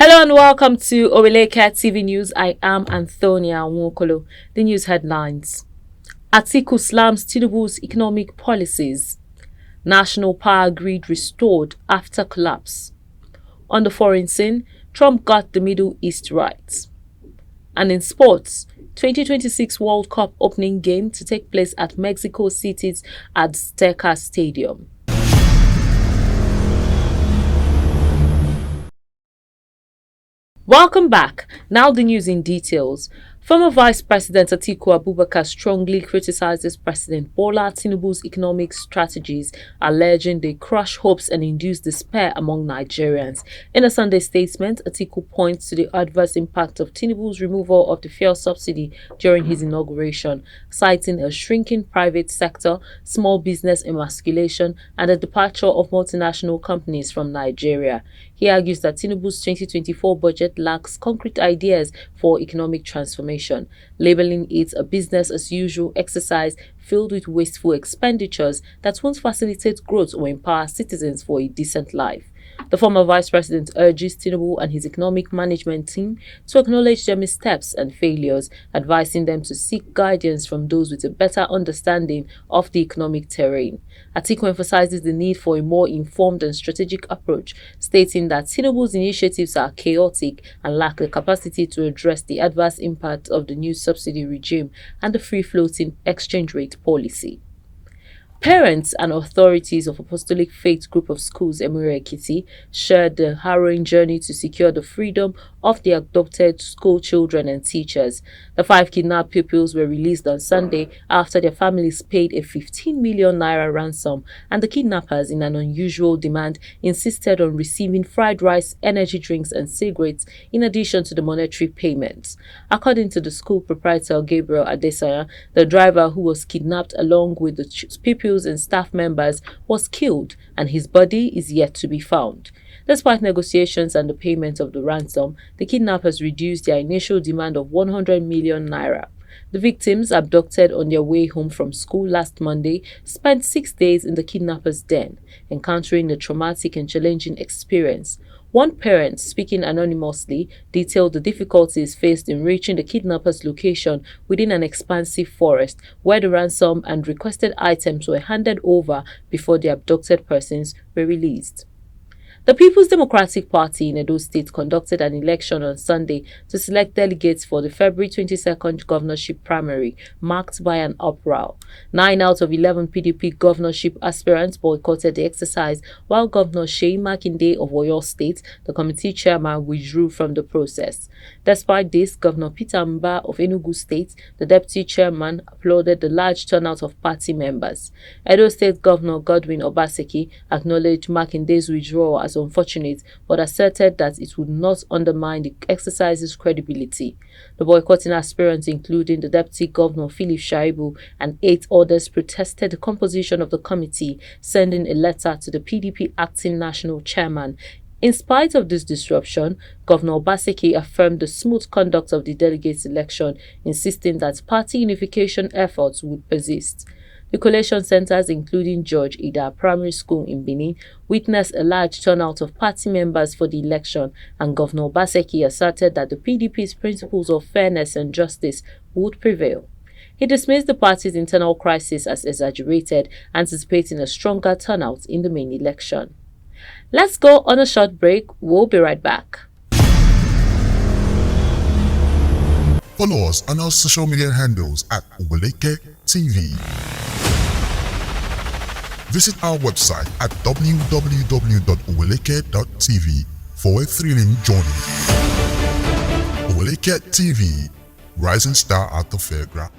Hello and welcome to Oweleketv News. I am Antonia Nwokolo. The news headlines. Atiku slams TINUBU'S economic policies. National power grid restored after collapse. On the foreign scene, Trump got the Middle East right. And in sports, 2026 World Cup opening game to take place at Mexico City's AZTECA Stadium. Welcome back. Now the news in details. Former Vice President Atiku Abubakar strongly criticizes President Bola Tinubu's economic strategies, alleging they crush hopes and induce despair among Nigerians. In a Sunday statement, Atiku points to the adverse impact of Tinubu's removal of the fuel subsidy during his inauguration, citing a shrinking private sector, small business emasculation, and the departure of multinational companies from Nigeria. He argues that Tinubu's 2024 budget lacks concrete ideas for economic transformation, labeling it a business-as-usual exercise filled with wasteful expenditures that won't facilitate growth or empower citizens for a decent life. The former vice president urges Tinubu and his economic management team to acknowledge their missteps and failures, advising them to seek guidance from those with a better understanding of the economic terrain. Atiku emphasizes the need for a more informed and strategic approach, stating that Tinubu's initiatives are chaotic and lack the capacity to address the adverse impact of the new subsidy regime and the free-floating exchange rate policy. Parents and authorities of Apostolic Faith Group of Schools Oweleketv shared the harrowing journey to secure the freedom of the abducted school children and teachers. The 5 kidnapped pupils were released on Sunday after their families paid a 15 million naira ransom, and the kidnappers, in an unusual demand, insisted on receiving fried rice, energy drinks and cigarettes in addition to the monetary payments. According to the school proprietor Gabriel Adesanya, the driver who was kidnapped along with the pupils and staff members was killed, and his body is yet to be found. Despite negotiations and the payment of the ransom, the kidnappers reduced their initial demand of 100 million naira. The victims, abducted on their way home from school last Monday, spent 6 days in the kidnappers' den, encountering a traumatic and challenging experience. One parent, speaking anonymously, detailed the difficulties faced in reaching the kidnappers' location within an expansive forest, where the ransom and requested items were handed over before the abducted persons were released. The People's Democratic Party in Edo State conducted an election on Sunday to select delegates for the February 22nd governorship primary, marked by an uproar. 9 out of 11 PDP governorship aspirants boycotted the exercise, while Governor Seyi Makinde of Oyo State, the committee chairman, withdrew from the process. Despite this, Governor Peter Mba of Enugu State, the deputy chairman, applauded the large turnout of party members. Edo State Governor Godwin Obaseki acknowledged Makinde's withdrawal as unfortunate, but asserted that it would not undermine the exercise's credibility. The boycotting aspirants, including the Deputy Governor Philip Shaibu and 8 others, protested the composition of the committee, sending a letter to the PDP acting national chairman. In spite of this disruption, Governor Obaseki affirmed the smooth conduct of the delegates' election, insisting that party unification efforts would persist. The collation centers, including George Ida Primary School in Benin, witnessed a large turnout of party members for the election, and Governor Obaseki asserted that the PDP's principles of fairness and justice would prevail. He dismissed the party's internal crisis as exaggerated, anticipating a stronger turnout in the main election. Let's go on a short break. We'll be right back. Follow us on our social media handles at Oweleketv. Visit our website at www.oweleket.tv for a thrilling journey. Oweleketv, rising star at the fairground.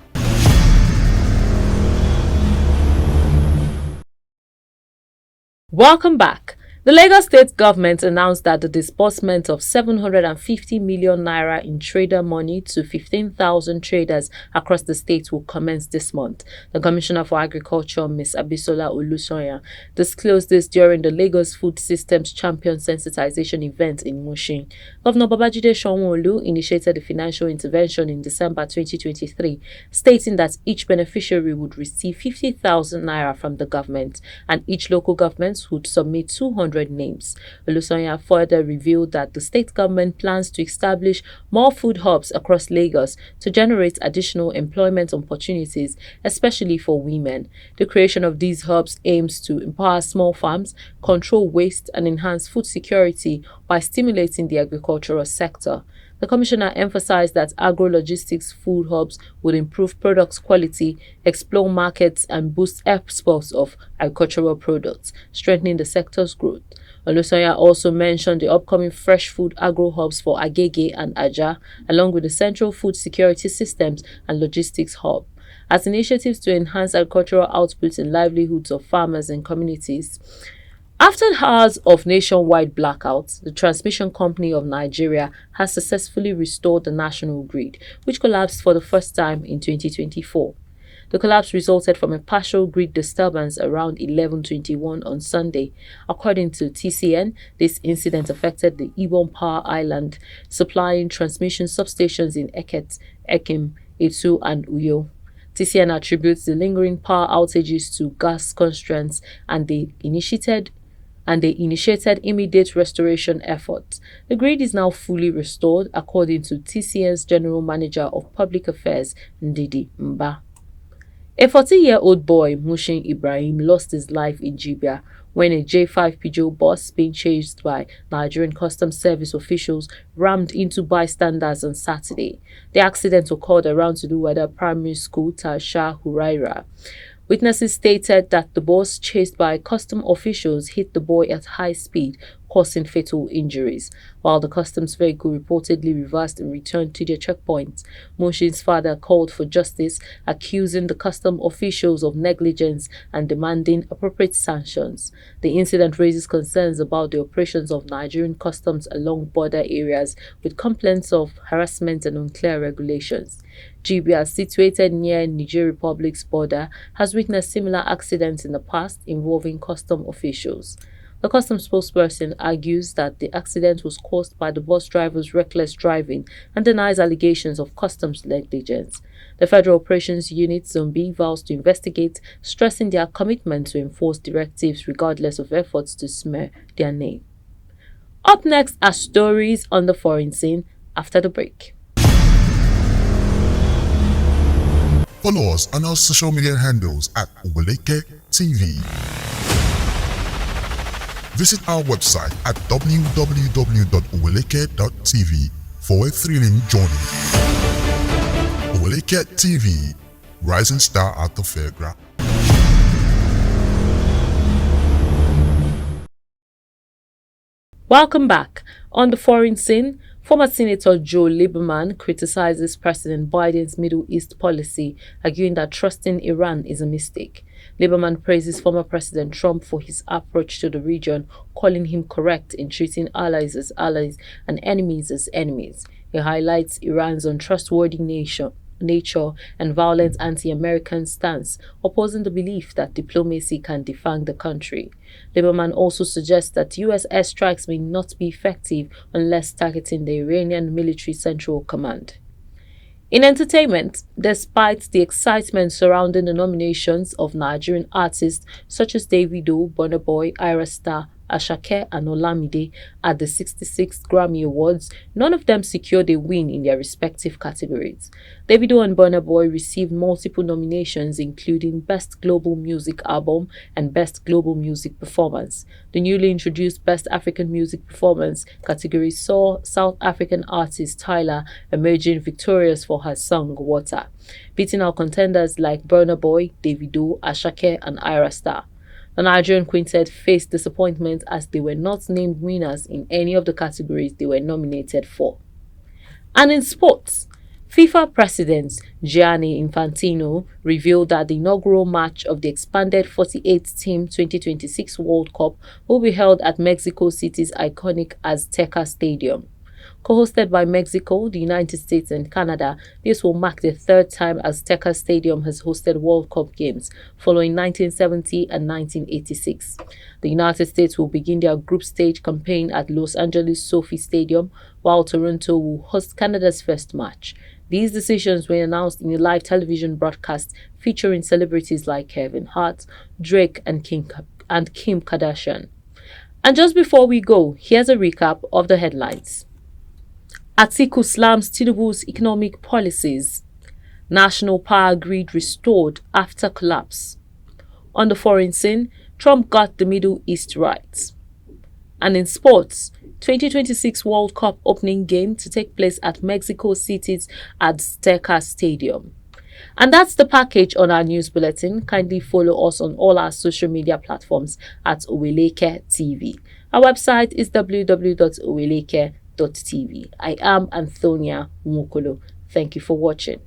Welcome back. The Lagos State government announced that the disbursement of 750 million naira in trader money to 15,000 traders across the state will commence this month. The Commissioner for Agriculture, Ms. Abisola Olusoya, disclosed this during the Lagos Food Systems Champion Sensitization event in Mushin. Governor Babajide Sanwo-Olu initiated the financial intervention in December 2023, stating that each beneficiary would receive 50,000 naira from the government, and each local government would submit 200 100 names. Olusoya further revealed that the state government plans to establish more food hubs across Lagos to generate additional employment opportunities, especially for women. The creation of these hubs aims to empower small farms, control waste, and enhance food security by stimulating the agricultural sector. The commissioner emphasized that agro-logistics food hubs would improve product quality, explore markets, and boost exports of agricultural products, strengthening the sector's growth. Olusoya also mentioned the upcoming fresh food agro-hubs for Agege and Aja, along with the Central Food Security Systems and Logistics Hub, as initiatives to enhance agricultural output and livelihoods of farmers and communities. After hours of nationwide blackouts, the transmission company of Nigeria has successfully restored the national grid, which collapsed for the first time in 2024. The collapse resulted from a partial grid disturbance around 11:21 on Sunday. According to TCN, this incident affected the Ibom Power Island, supplying transmission substations in Eket, Ekim, Etu, and Uyo. TCN attributes the lingering power outages to gas constraints, and they initiated immediate restoration efforts. The grid is now fully restored, according to TCN's General Manager of Public Affairs, Ndidi Mba. A 40-year-old boy, Mushin Ibrahim, lost his life in Jibia when a J5 Peugeot bus being chased by Nigerian Customs Service officials rammed into bystanders on Saturday. The accident occurred around Tuluwada Primary School, Tasha Huraira. Witnesses stated that the bus chased by custom officials hit the boy at high speed, causing fatal injuries. While the customs vehicle reportedly reversed and returned to their checkpoint, Mushin's father called for justice, accusing the custom officials of negligence and demanding appropriate sanctions. The incident raises concerns about the operations of Nigerian customs along border areas, with complaints of harassment and unclear regulations. Jibia, situated near Niger Republic's border, has witnessed similar accidents in the past involving custom officials. The customs spokesperson argues that the accident was caused by the bus driver's reckless driving and denies allegations of customs negligence. The Federal Operations Unit Zone B vows to investigate, stressing their commitment to enforce directives regardless of efforts to smear their name. Up next are stories on the foreign scene after the break. Follow us on our social media handles at Oweleketv. Visit our website at www.oweleketv for a thrilling journey. Oweleketv, rising star at the fairground. Welcome back. On the foreign scene, former Senator Joe Lieberman criticizes President Biden's Middle East policy, arguing that trusting Iran is a mistake. Lieberman praises former President Trump for his approach to the region, calling him correct in treating allies as allies and enemies as enemies. He highlights Iran's untrustworthy nature and violent anti-American stance, opposing the belief that diplomacy can defang the country. Lieberman also suggests that U.S. airstrikes may not be effective unless targeting the Iranian military central command. In entertainment, despite the excitement surrounding the nominations of Nigerian artists such as Davido, Burna Boy, Ira Star, Asake, and Olamide at the 66th Grammy Awards, none of them secured a win in their respective categories. Davido and Burna Boy received multiple nominations, including Best Global Music Album and Best Global Music Performance. The newly introduced Best African Music Performance category saw South African artist Tyla emerging victorious for her song Water, beating out contenders like Burna Boy, Davido, Asake, and Ira Star. The Nigerian quintet faced disappointment as they were not named winners in any of the categories they were nominated for. And in sports, FIFA President Gianni Infantino revealed that the inaugural match of the expanded 48-team 2026 World Cup will be held at Mexico City's iconic Azteca Stadium. Co-hosted by Mexico, the United States, and Canada, this will mark the third time Azteca Stadium has hosted World Cup games, following 1970 and 1986. The United States will begin their group stage campaign at Los Angeles SoFi Stadium, while Toronto will host Canada's first match. These decisions were announced in a live television broadcast featuring celebrities like Kevin Hart, Drake, and Kim Kardashian. And just before we go, here's a recap of the headlines. Atiku slams TINUBU'S economic policies. National power grid restored after collapse. On the foreign scene, Trump got the Middle East right. And in sports, 2026 World Cup opening game to take place at Mexico City's AZTECA Stadium. And that's the package on our news bulletin. Kindly follow us on all our social media platforms at Oweleketv. Our website is www.oweleketv.tv. I am Antonia Mukolo. Thank you for watching.